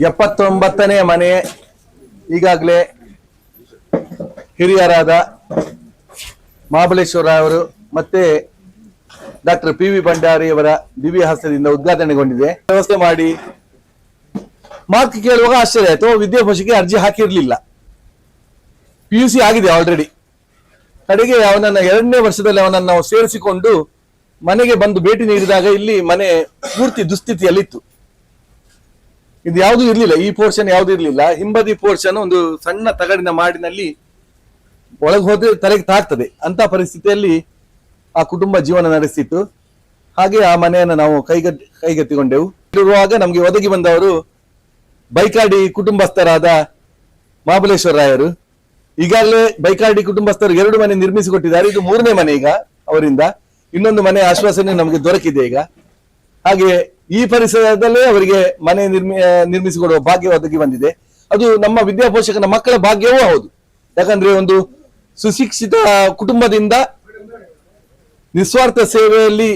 79ನೇ ಮನೆ ಈಗಾಗಲೇ ಹಿರಿಯರಾದ ಮಹಾಬಲೇಶ್ವರ ಅವರು ಮತ್ತೆ ಡಾಕ್ಟರ್ ಪಿ ವಿ ಭಂಡಾರಿ ಅವರ ದಿವ್ಯ ಹಸ್ತದಿಂದ ಉದ್ಘಾಟನೆಗೊಂಡಿದೆ. ವ್ಯವಸ್ಥೆ ಮಾಡಿ ಮಾರ್ಕ್ ಕೇಳುವಾಗ ಆಶ್ಚರ್ಯ ಆಯ್ತು, ವಿದ್ಯಾಭೂಷಣಕ್ಕೆ ಅರ್ಜಿ ಹಾಕಿರ್ಲಿಲ್ಲ, PUC ಆಗಿದೆ ಆಲ್ರೆಡಿ. ಕಡೆಗೆ ಅವನನ್ನ 2ನೇ ವರ್ಷದಲ್ಲಿ ಅವನನ್ನು ನಾವು ಸೇರಿಸಿಕೊಂಡು ಮನೆಗೆ ಬಂದು ಭೇಟಿ ನೀಡಿದಾಗ ಇಲ್ಲಿ ಮನೆ ಪೂರ್ತಿ ದುಸ್ಥಿತಿಯಲ್ಲಿತ್ತು. ಇದು ಯಾವುದೂ ಇರ್ಲಿಲ್ಲ, ಈ ಪೋರ್ಷನ್ ಯಾವುದೂ ಇರ್ಲಿಲ್ಲ. ಹಿಂಬದಿ ಪೋರ್ಷನ್ ಒಂದು ಸಣ್ಣ ತಗಡಿನ ಮಾಡಿನಲ್ಲಿ ಒಳಗೆ ಹೋದ್ರೆ ತಲೆಗೆ ತಾಗ್ತದೆ ಅಂತ ಪರಿಸ್ಥಿತಿಯಲ್ಲಿ ಆ ಕುಟುಂಬ ಜೀವನ ನಡೆಸಿತ್ತು. ಹಾಗೆ ಆ ಮನೆಯನ್ನು ನಾವು ಕೈಗೆತ್ತಿಕೊಂಡೆವು. ಇರುವಾಗ ನಮ್ಗೆ ಒದಗಿ ಬಂದವರು ಬೈಕಾಡಿ ಕುಟುಂಬಸ್ಥರಾದ ಮಹಾಬಲೇಶ್ವರ ರಾಯರು. ಈಗಾಗಲೇ ಬೈಕಾಡಿ ಕುಟುಂಬಸ್ಥರು 2 ಮನೆ ನಿರ್ಮಿಸಿಕೊಟ್ಟಿದ್ದಾರೆ. ಇದು 3ನೇ ಮನೆ ಈಗ ಅವರಿಂದ. ಇನ್ನೊಂದು ಮನೆ ಆಶ್ವಾಸನೆ ನಮಗೆ ದೊರಕಿದೆ ಈಗ. ಹಾಗೆ ಈ ಪರಿಸರದಲ್ಲೇ ಅವರಿಗೆ ಮನೆ ನಿರ್ಮಿಸಿಕೊಡುವ ಭಾಗ್ಯ ಒದಗಿ ಬಂದಿದೆ. ಅದು ನಮ್ಮ ವಿದ್ಯಾಪೋಷಕನ ಮಕ್ಕಳ ಭಾಗ್ಯವೂ ಹೌದು. ಯಾಕಂದ್ರೆ ಒಂದು ಸುಶಿಕ್ಷಿತ ಕುಟುಂಬದಿಂದ ನಿಸ್ವಾರ್ಥ ಸೇವೆಯಲ್ಲಿ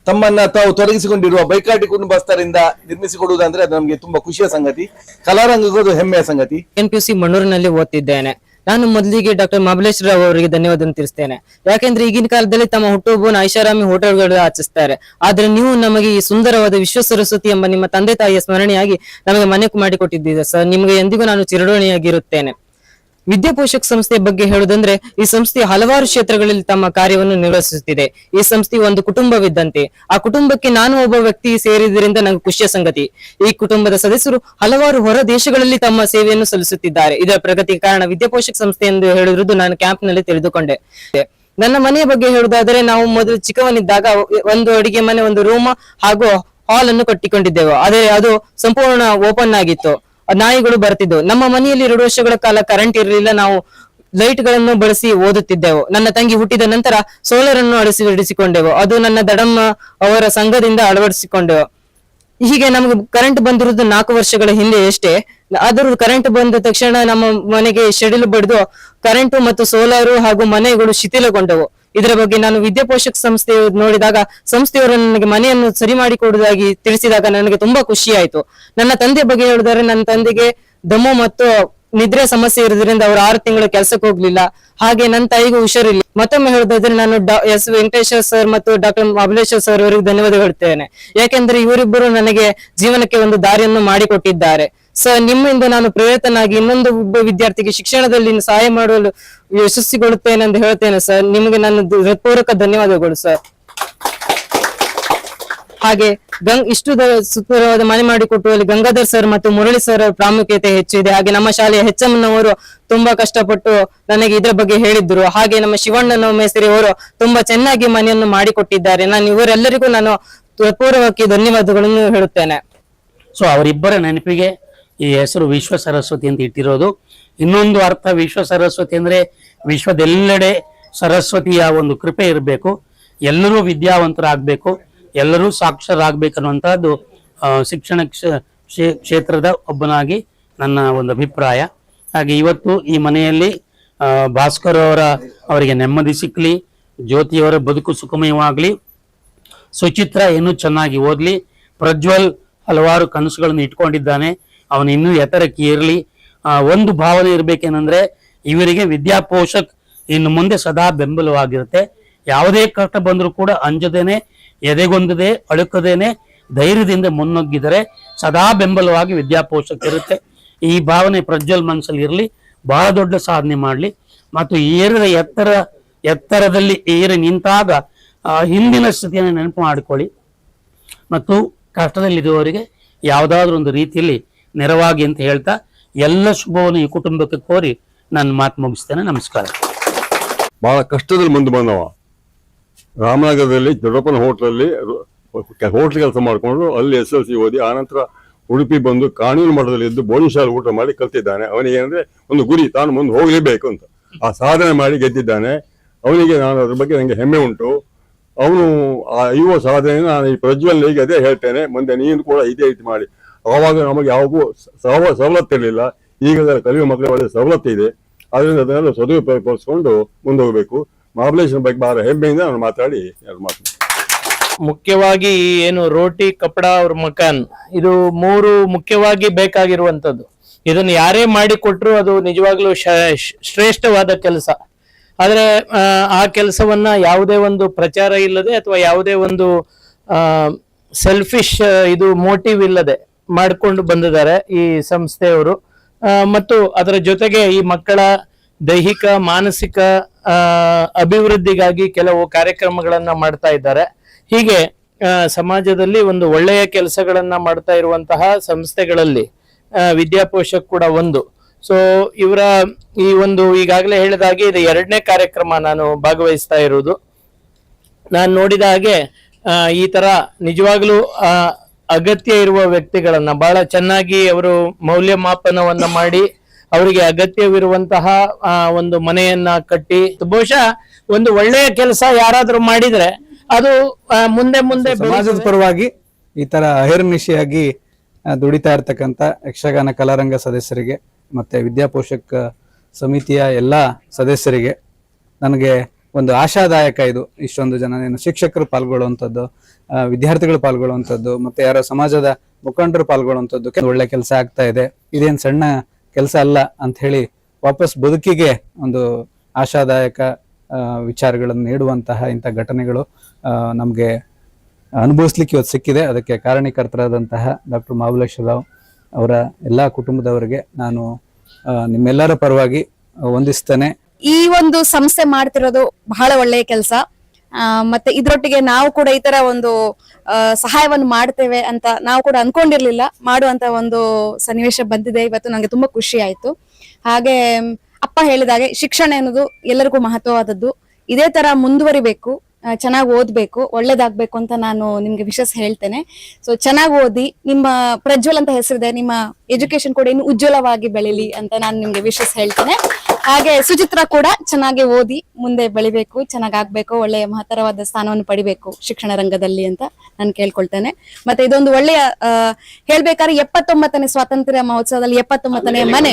ತಮ್ಮನ್ನ ತಾವು ತೊಡಗಿಸಿಕೊಂಡಿರುವ ಬೈಕಾಟಿ ಕುಟುಂಬಸ್ಥರಿಂದ ನಿರ್ಮಿಸಿಕೊಡುವುದಂದ್ರೆ ಅದು ನಮಗೆ ತುಂಬಾ ಖುಷಿಯ ಸಂಗತಿ, ಕಲಾರಂಗಕ್ಕೂ ಹೆಮ್ಮೆಯ ಸಂಗತಿ. NPC ಮಣ್ಣೂರಿನಲ್ಲಿ ಓದ್ತಿದ್ದೇನೆ. ನಾನು ಮೊದಲಿಗೆ ಡಾಕ್ಟರ್ ಮಹಾಬಲೇಶ್ವರ ಅವರಿಗೆ ಧನ್ಯವಾದ ತಿಳಿಸ್ತೇನೆ. ಯಾಕೆಂದ್ರೆ ಈಗಿನ ಕಾಲದಲ್ಲಿ ತಮ್ಮ ಹುಟ್ಟುಹಬ್ಬವನ್ನು ಐಷಾರಾಮಿ ಹೋಟೆಲ್ಗಳು ಆಚರಿಸ್ತಾರೆ. ಆದ್ರೆ ನೀವು ನಮಗೆ ಈ ಸುಂದರವಾದ ವಿಶ್ವ ಸರಸ್ವತಿ ಎಂಬ ನಿಮ್ಮ ತಂದೆ ತಾಯಿಯ ಸ್ಮರಣೆಯಾಗಿ ನಮಗೆ ಮನೆ ಮಾಡಿಕೊಟ್ಟಿದ್ದೀರಾ ಸರ್. ನಿಮಗೆ ಎಂದಿಗೂ ನಾನು ಚಿರಋಣಿಯಾಗಿರುತ್ತೇನೆ. ವಿದ್ಯಾಪೋಷಕ ಸಂಸ್ಥೆಯ ಬಗ್ಗೆ ಹೇಳುವುದಂದ್ರೆ, ಈ ಸಂಸ್ಥೆ ಹಲವಾರು ಕ್ಷೇತ್ರಗಳಲ್ಲಿ ತಮ್ಮ ಕಾರ್ಯವನ್ನು ನಿರ್ವಹಿಸುತ್ತಿದೆ. ಈ ಸಂಸ್ಥೆ ಒಂದು ಕುಟುಂಬವಿದ್ದಂತೆ. ಆ ಕುಟುಂಬಕ್ಕೆ ನಾನು ಒಬ್ಬ ವ್ಯಕ್ತಿ ಸೇರಿದ್ರಿಂದ ನನಗೆ ಖುಷಿಯ ಸಂಗತಿ. ಈ ಕುಟುಂಬದ ಸದಸ್ಯರು ಹಲವಾರು ಹೊರ ದೇಶಗಳಲ್ಲಿ ತಮ್ಮ ಸೇವೆಯನ್ನು ಸಲ್ಲಿಸುತ್ತಿದ್ದಾರೆ. ಇದರ ಪ್ರಗತಿಗೆ ಕಾರಣ ವಿದ್ಯಾಪೋಷಕ ಸಂಸ್ಥೆ ಎಂದು ಹೇಳಿರುವುದು ನಾನು ಕ್ಯಾಂಪ್ ನಲ್ಲಿ ತಿಳಿದುಕೊಂಡೆ. ನನ್ನ ಮನೆಯ ಬಗ್ಗೆ ಹೇಳುವುದಾದರೆ, ನಾವು ಮೊದಲು ಚಿಕ್ಕವನಿದ್ದಾಗ ಒಂದು ಅಡಿಗೆ ಮನೆ, ಒಂದು ರೂಮ್ ಹಾಗೂ ಹಾಲ್ ಅನ್ನು ಕಟ್ಟಿಕೊಂಡಿದ್ದೆವು. ಆದರೆ ಅದು ಸಂಪೂರ್ಣ ಓಪನ್ ಆಗಿತ್ತು. ನಾಯಿಗಳು ಬರ್ತಿದ್ದವು. ನಮ್ಮ ಮನೆಯಲ್ಲಿ 2 ವರ್ಷಗಳ ಕಾಲ ಕರೆಂಟ್ ಇರಲಿಲ್ಲ. ನಾವು ಲೈಟ್ ಗಳನ್ನು ಬಳಸಿ ಓದುತ್ತಿದ್ದೆವು. ನನ್ನ ತಂಗಿ ಹುಟ್ಟಿದ ನಂತರ ಸೋಲಾರ್ ಅನ್ನು ಅಳವಡಿಸಿಕೊಂಡೆವು. ಅದು ನನ್ನ ದಡಮ್ಮ ಅವರ ಸಂಘದಿಂದ ಅಳವಡಿಸಿಕೊಂಡೆವು. ಹೀಗೆ ನಮಗೆ ಕರೆಂಟ್ ಬಂದಿರುವುದು 4 ವರ್ಷಗಳ ಹಿಂದೆ ಅಷ್ಟೇ. ಆದರೂ ಕರೆಂಟ್ ಬಂದ ತಕ್ಷಣ ನಮ್ಮ ಮನೆಗೆ ಶೆಡಿಲ್ ಬಡಿದು ಕರೆಂಟ್ ಮತ್ತು ಸೋಲಾರು ಹಾಗೂ ಮನೆಗಳು ಶಿಥಿಲಗೊಂಡವು. ಇದರ ಬಗ್ಗೆ ನಾನು ವಿದ್ಯಾಪೋಷಕ ಸಂಸ್ಥೆ ನೋಡಿದಾಗ ಸಂಸ್ಥೆಯವರು ನನಗೆ ಮನೆಯನ್ನು ಸರಿ ಮಾಡಿಕೊಡುವುದಾಗಿ ತಿಳಿಸಿದಾಗ ನನಗೆ ತುಂಬಾ ಖುಷಿ ಆಯ್ತು. ನನ್ನ ತಂದೆ ಬಗ್ಗೆ ಹೇಳಿದರೆ, ನನ್ನ ತಂದೆಗೆ ದಮ್ಮು ಮತ್ತು ನಿದ್ರೆ ಸಮಸ್ಯೆ ಇರೋದ್ರಿಂದ ಅವರು 6 ತಿಂಗಳು ಕೆಲಸಕ್ಕೆ ಹೋಗ್ಲಿಲ್ಲ. ಹಾಗೆ ನನ್ನ ತಾಯಿಗೂ ಹುಷಾರಿಲ್ಲ. ಮತ್ತೊಮ್ಮೆ ಹೇಳೋದಾದ್ರೆ ನಾನು ಎಸ್ ವೆಂಕಟೇಶ್ವರ ಸರ್ ಮತ್ತು ಡಾಕ್ಟರ್ ಮಹಾಬಲೇಶ್ವರ ಸರ್ ಅವರಿಗೆ ಧನ್ಯವಾದ ಹೇಳ್ತೇನೆ. ಯಾಕೆಂದ್ರೆ ಇವರಿಬ್ಬರು ನನಗೆ ಜೀವನಕ್ಕೆ ಒಂದು ದಾರಿಯನ್ನು ಮಾಡಿಕೊಟ್ಟಿದ್ದಾರೆ. ಸರ್, ನಿಮ್ಮಿಂದ ನಾನು ಪ್ರೇರಿತನಾಗಿ ಇನ್ನೊಂದು ಒಬ್ಬ ವಿದ್ಯಾರ್ಥಿಗೆ ಶಿಕ್ಷಣದಲ್ಲಿ ಸಹಾಯ ಮಾಡಲು ಯಶಸ್ವಿಗೊಳ್ಳುತ್ತೇನೆ ಎಂದು ಹೇಳ್ತೇನೆ ಸರ್. ನಿಮಗೆ ನನ್ನ ಹೃತ್ಪೂರ್ವಕ ಧನ್ಯವಾದಗಳು ಸರ್. ಹಾಗೆ ಇಷ್ಟು ಸುಂದರವಾದ ಮನೆ ಮಾಡಿಕೊಟ್ಟುವಲ್ಲಿ ಗಂಗಾಧರ್ ಸರ್ ಮತ್ತು ಮುರಳಿ ಸರ್ ಪ್ರಾಮುಖ್ಯತೆ ಹೆಚ್ಚು ಇದೆ. ಹಾಗೆ ನಮ್ಮ ಶಾಲೆಯ HM ತುಂಬಾ ಕಷ್ಟಪಟ್ಟು ನನಗೆ ಇದರ ಬಗ್ಗೆ ಹೇಳಿದ್ರು. ಹಾಗೆ ನಮ್ಮ ಶಿವಣ್ಣನ ಮೇಸ್ತ್ರಿ ಅವರು ತುಂಬಾ ಚೆನ್ನಾಗಿ ಮನೆಯನ್ನು ಮಾಡಿಕೊಟ್ಟಿದ್ದಾರೆ. ನಾನು ಇವರೆಲ್ಲರಿಗೂ ನಾನು ಹೃತ್ಪೂರ್ವಕ ಧನ್ಯವಾದಗಳನ್ನು ಹೇಳುತ್ತೇನೆ. ಸೊ ಅವರಿಬ್ಬರ ನೆನಪಿಗೆ ಈ ಹೆಸರು ವಿಶ್ವ ಸರಸ್ವತಿ ಅಂತ ಇಟ್ಟಿರೋದು. ಇನ್ನೊಂದು ಅರ್ಥ ವಿಶ್ವ ಸರಸ್ವತಿ ಅಂದ್ರೆ ವಿಶ್ವದೆಲ್ಲೆಡೆ ಸರಸ್ವತಿಯ ಒಂದು ಕೃಪೆ ಇರಬೇಕು, ಎಲ್ಲರೂ ವಿದ್ಯಾವಂತರಾಗಬೇಕು, ಎಲ್ಲರೂ ಸಾಕ್ಷರರಾಗಬೇಕನ್ನುವಂತಹದ್ದು ಶಿಕ್ಷಣ ಕ್ಷೇತ್ರದ ಒಬ್ಬನಾಗಿ ನನ್ನ ಒಂದು ಅಭಿಪ್ರಾಯ. ಹಾಗೆ ಇವತ್ತು ಈ ಮನೆಯಲ್ಲಿ ಭಾಸ್ಕರ್ ಅವರಿಗೆ ನೆಮ್ಮದಿ ಸಿಕ್ಕಲಿ, ಜ್ಯೋತಿಯವರ ಬದುಕು ಸುಖಮಯವಾಗ್ಲಿ, ಸುಚಿತ್ರ ಇನ್ನೂ ಚೆನ್ನಾಗಿ ಓದ್ಲಿ, ಪ್ರಜ್ವಲ್ ಹಲವಾರು ಕನಸುಗಳನ್ನು ಇಟ್ಕೊಂಡಿದ್ದಾನೆ, ಅವನು ಇನ್ನೂ ಎತ್ತರಕ್ಕೆ ಏರ್ಲಿ. ಒಂದು ಭಾವನೆ ಇರ್ಬೇಕೇನಂದ್ರೆ, ಇವರಿಗೆ ವಿದ್ಯಾಪೋಷಕ್ ಇನ್ನು ಮುಂದೆ ಸದಾ ಬೆಂಬಲವಾಗಿರುತ್ತೆ. ಯಾವುದೇ ಕಷ್ಟ ಬಂದರೂ ಕೂಡ ಅಂಜದೇನೆ, ಎದೆಗೊಂದದೆ, ಅಳುಕದೇನೆ ಧೈರ್ಯದಿಂದ ಮುನ್ನುಗ್ಗಿದರೆ ಸದಾ ಬೆಂಬಲವಾಗಿ ವಿದ್ಯಾಪೋಷಕ ಇರುತ್ತೆ. ಈ ಭಾವನೆ ಪ್ರಜ್ವಲ್ ಮನಸ್ಸಲ್ಲಿ ಇರಲಿ, ಬಹಳ ದೊಡ್ಡ ಸಾಧನೆ ಮಾಡಲಿ. ಮತ್ತು ಏರಿದ ಎತ್ತರದಲ್ಲಿ ಏರಿ ನಿಂತಾಗ ಹಿಂದಿನ ಸ್ಥಿತಿಯನ್ನು ನೆನಪು ಮಾಡಿಕೊಳ್ಳಿ ಮತ್ತು ಕಷ್ಟದಲ್ಲಿರುವವರಿಗೆ ಯಾವುದಾದ್ರೂ ಒಂದು ರೀತಿಯಲ್ಲಿ ನೆರವಾಗಿ ಅಂತ ಹೇಳ್ತಾ ಎಲ್ಲ ಶುಭವನ್ನು ಈ ಕುಟುಂಬಕ್ಕೆ ಕೋರಿ ನನ್ನ ಮಾತು ಮುಗಿಸ್ತೇನೆ. ನಮಸ್ಕಾರ. ಬಹಳ ಕಷ್ಟದಲ್ಲಿ ಮುಂದೆ ಬಂದವ. ರಾಮನಗರದಲ್ಲಿ ದೊಡ್ಡಪ್ಪನ ಹೋಟ್ಲಲ್ಲಿ ಹೋಟ್ಲ್ ಕೆಲಸ ಮಾಡಿಕೊಂಡು ಅಲ್ಲಿ SLC ಓದಿ ಆನಂತರ ಉಡುಪಿ ಬಂದು ಕಾನೂನು ಮಠದಲ್ಲಿ ಇದ್ದು ಬೋರ್ಡಿಂಗ್ ಶಾಲೆ ಊಟ ಮಾಡಿ ಕಲ್ತಿದ್ದಾನೆ. ಅವನಿಗೆ ಏನಂದ್ರೆ ಒಂದು ಗುರಿ, ತಾನು ಮುಂದೆ ಹೋಗಲೇಬೇಕು ಅಂತ. ಆ ಸಾಧನೆ ಮಾಡಿ ಗೆದ್ದಿದ್ದಾನೆ. ಅವನಿಗೆ ನಾನು ಅದ್ರ ಬಗ್ಗೆ ನನಗೆ ಹೆಮ್ಮೆ ಉಂಟು. ಅವನು ಇವ ಸಾಧನೆ ನಾನು ಈ ಪ್ರಜ್ವಲ್ನಿಗೆ ಅದೇ ಹೇಳ್ತೇನೆ, ಮುಂದೆ ನೀನು ಕೂಡ ಇದೇ ರೀತಿ ಮಾಡಿ. ಆವಾಗ ನಮಗೆ ಯಾವಾಗೂ ಸವಲತ್ತು ಇರಲಿಲ್ಲ, ಈಗ ಕಲಿಯುವ ಮಕ್ಕಳಿಗೆ ಒಳ್ಳೆ ಸವಲತ್ತು ಇದೆ. ಅದರಿಂದ ಅದನ್ನೆಲ್ಲ ಸದುಪಯೋಗಪಡಿಸ್ಕೊಂಡು ಮುಂದೆ ಹೋಗಬೇಕು. ಮಹಾಬಲೇಶ್ವರ ಬಗ್ಗೆ ಬಹಳ ಹೆಮ್ಮೆಯಿಂದ ನಾನು ಮಾತಾಡಿ ಮಾತು ಮುಖ್ಯವಾಗಿ ಈ ಏನು ರೋಟಿ ಕಪಡಾ ಅವ್ರ ಮಕಾನ್, ಇದು 3 ಮುಖ್ಯವಾಗಿ ಬೇಕಾಗಿರುವಂತದ್ದು. ಇದನ್ನು ಯಾರೇ ಮಾಡಿ ಕೊಟ್ರು ಅದು ನಿಜವಾಗ್ಲೂ ಶ್ರೇಷ್ಠವಾದ ಕೆಲಸ. ಆದ್ರೆ ಆ ಕೆಲಸವನ್ನ ಯಾವುದೇ ಒಂದು ಪ್ರಚಾರ ಇಲ್ಲದೆ ಅಥವಾ ಯಾವುದೇ ಒಂದು ಸೆಲ್ಫಿಶ್ ಇದು ಮೋಟಿವ್ ಇಲ್ಲದೆ ಮಾಡಿಕೊಂಡು ಬಂದಿದ್ದಾರೆ ಈ ಸಂಸ್ಥೆಯವರು. ಮತ್ತು ಅದರ ಜೊತೆಗೆ ಈ ಮಕ್ಕಳ ದೈಹಿಕ ಮಾನಸಿಕ ಅಭಿವೃದ್ಧಿಗಾಗಿ ಕೆಲವು ಕಾರ್ಯಕ್ರಮಗಳನ್ನ ಮಾಡ್ತಾ ಇದ್ದಾರೆ. ಹೀಗೆ ಸಮಾಜದಲ್ಲಿ ಒಂದು ಒಳ್ಳೆಯ ಕೆಲಸಗಳನ್ನ ಮಾಡ್ತಾ ಇರುವಂತಹ ಸಂಸ್ಥೆಗಳಲ್ಲಿ ವಿದ್ಯಾಪೋಷಕ್ ಕೂಡ ಒಂದು. ಸೊ ಇವರ ಈ ಒಂದು ಈಗಾಗಲೇ ಹೇಳಿದಾಗೆ ಇದು 2ನೇ ಕಾರ್ಯಕ್ರಮ ನಾನು ಭಾಗವಹಿಸ್ತಾ ಇರುವುದು. ನಾನು ನೋಡಿದ ಹಾಗೆ ಈ ತರ ನಿಜವಾಗ್ಲೂ ಅಗತ್ಯ ಇರುವ ವ್ಯಕ್ತಿಗಳನ್ನ ಬಹಳ ಚೆನ್ನಾಗಿ ಅವರು ಮೌಲ್ಯಮಾಪನವನ್ನ ಮಾಡಿ ಅವರಿಗೆ ಅಗತ್ಯವಿರುವಂತಹ ಒಂದು ಮನೆಯನ್ನ ಕಟ್ಟಿ, ಬಹುಶಃ ಒಂದು ಒಳ್ಳೆಯ ಕೆಲಸ ಯಾರಾದ್ರೂ ಮಾಡಿದ್ರೆ ಅದು ಮುಂದೆ ಮುಂದೆ ಸಮಾಜದ ಪರವಾಗಿ ಈ ತರ ಅಹರ್ನಿಶಿಯಾಗಿ ದುಡಿತಾ ಇರ್ತಕ್ಕಂಥ ಯಕ್ಷಗಾನ ಕಲಾರಂಗ ಸದಸ್ಯರಿಗೆ ಮತ್ತೆ ವಿದ್ಯಾಪೋಷಕ ಸಮಿತಿಯ ಎಲ್ಲಾ ಸದಸ್ಯರಿಗೆ ನನಗೆ ಒಂದು ಆಶಾದಾಯಕ. ಇದು ಇಷ್ಟೊಂದು ಜನ ಶಿಕ್ಷಕರು ಪಾಲ್ಗೊಳ್ಳುವಂಥದ್ದು, ವಿದ್ಯಾರ್ಥಿಗಳು ಪಾಲ್ಗೊಳ್ಳುವಂಥದ್ದು, ಮತ್ತೆ ಯಾರೋ ಸಮಾಜದ ಮುಖಂಡರು ಪಾಲ್ಗೊಳ್ಳುವಂಥದ್ದು ಒಳ್ಳೆ ಕೆಲಸ ಆಗ್ತಾ ಇದೆ. ಇದೇನ್ ಸಣ್ಣ ಕೆಲಸ ಅಲ್ಲ ಅಂತ ಹೇಳಿ ವಾಪಸ್ ಬದುಕಿಗೆ ಒಂದು ಆಶಾದಾಯಕ ವಿಚಾರಗಳನ್ನು ನೀಡುವಂತಹ ಇಂಥ ಘಟನೆಗಳು ನಮ್ಗೆ ಅನುಭವಿಸ್ಲಿಕ್ಕೆ ಇವತ್ತು ಸಿಕ್ಕಿದೆ. ಅದಕ್ಕೆ ಕಾರಣೀಕರ್ತರಾದಂತಹ ಡಾಕ್ಟರ್ ಮಹಾಬಲೇಶ್ವರ ರಾವ್ ಅವರ ಎಲ್ಲಾ ಕುಟುಂಬದವರಿಗೆ ನಾನು ನಿಮ್ಮೆಲ್ಲರ ಪರವಾಗಿ ವಂದಿಸ್ತೇನೆ. ಈ ಒಂದು ಸಂಸ್ಥೆ ಮಾಡ್ತಿರೋದು ಬಹಳ ಒಳ್ಳೆಯ ಕೆಲಸ. ಮತ್ತೆ ಇದ್ರೊಟ್ಟಿಗೆ ನಾವು ಕೂಡ ಈ ತರ ಒಂದು ಸಹಾಯವನ್ನು ಮಾಡ್ತೇವೆ ಅಂತ ನಾವು ಕೂಡ ಅನ್ಕೊಂಡಿರ್ಲಿಲ್ಲ. ಮಾಡುವಂತ ಒಂದು ಸನ್ನಿವೇಶ ಬಂದಿದೆ ಇವತ್ತು. ನಂಗೆ ತುಂಬಾ ಖುಷಿ ಆಯ್ತು. ಹಾಗೆ ಅಪ್ಪ ಹೇಳಿದಾಗೆ ಶಿಕ್ಷಣ ಎನ್ನುವುದು ಎಲ್ಲರಿಗೂ ಮಹತ್ವವಾದದ್ದು. ಇದೇ ತರ ಮುಂದುವರಿಬೇಕು, ಚೆನ್ನಾಗಿ ಓದ್ಬೇಕು, ಒಳ್ಳೇದಾಗ್ಬೇಕು ಅಂತ ನಾನು ನಿಮ್ಗೆ ವಿಶೇಷ ಹೇಳ್ತೇನೆ. ಸೊ ಚೆನ್ನಾಗಿ ಓದಿ, ನಿಮ್ಮ ಪ್ರಜ್ವಲ್ ಅಂತ ಹೆಸರಿದೆ, ನಿಮ್ಮ ಎಜುಕೇಶನ್ ಕೂಡ ಇನ್ನು ಉಜ್ವಲವಾಗಿ ಬೆಳಿಲಿ ಅಂತ ನಾನು ನಿಮ್ಗೆ ವಿಶೇಷ ಹೇಳ್ತೇನೆ. ಹಾಗೆ ಸುಚಿತ್ರಾ ಕೂಡ ಚೆನ್ನಾಗಿ ಓದಿ ಮುಂದೆ ಬೆಳಿಬೇಕು, ಚೆನ್ನಾಗಿ ಆಗ್ಬೇಕು, ಒಳ್ಳೆಯ ಮಹತ್ತರವಾದ ಸ್ಥಾನವನ್ನು ಪಡಿಬೇಕು ಶಿಕ್ಷಣ ರಂಗದಲ್ಲಿ ಅಂತ ನಾನು ಕೇಳ್ಕೊಳ್ತೇನೆ. ಮತ್ತೆ ಇದೊಂದು ಒಳ್ಳೆಯ ಹೇಳ್ಬೇಕಾದ್ರೆ 79ನೇ ಸ್ವಾತಂತ್ರ್ಯ ಮಹೋತ್ಸವದಲ್ಲಿ 79ನೇ ಮನೆ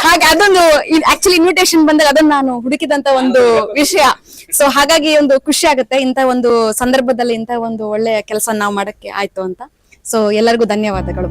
ಹಾಗೆ ಅದೊಂದು ಆಕ್ಚುಲಿ ಇನ್ವಿಟೇಷನ್ ಬಂದಾಗ ಅದನ್ನ ನಾನು ಹುಡುಕಿದಂತ ಒಂದು ವಿಷಯ. ಸೊ ಹಾಗಾಗಿ ಒಂದು ಖುಷಿ ಆಗುತ್ತೆ ಇಂತ ಒಂದು ಸಂದರ್ಭದಲ್ಲಿ ಇಂತ ಒಂದು ಒಳ್ಳೆಯ ಕೆಲಸ ನಾವು ಮಾಡಕ್ಕೆ ಆಯ್ತು ಅಂತ. ಸೊ ಎಲ್ಲರಿಗೂ ಧನ್ಯವಾದಗಳು.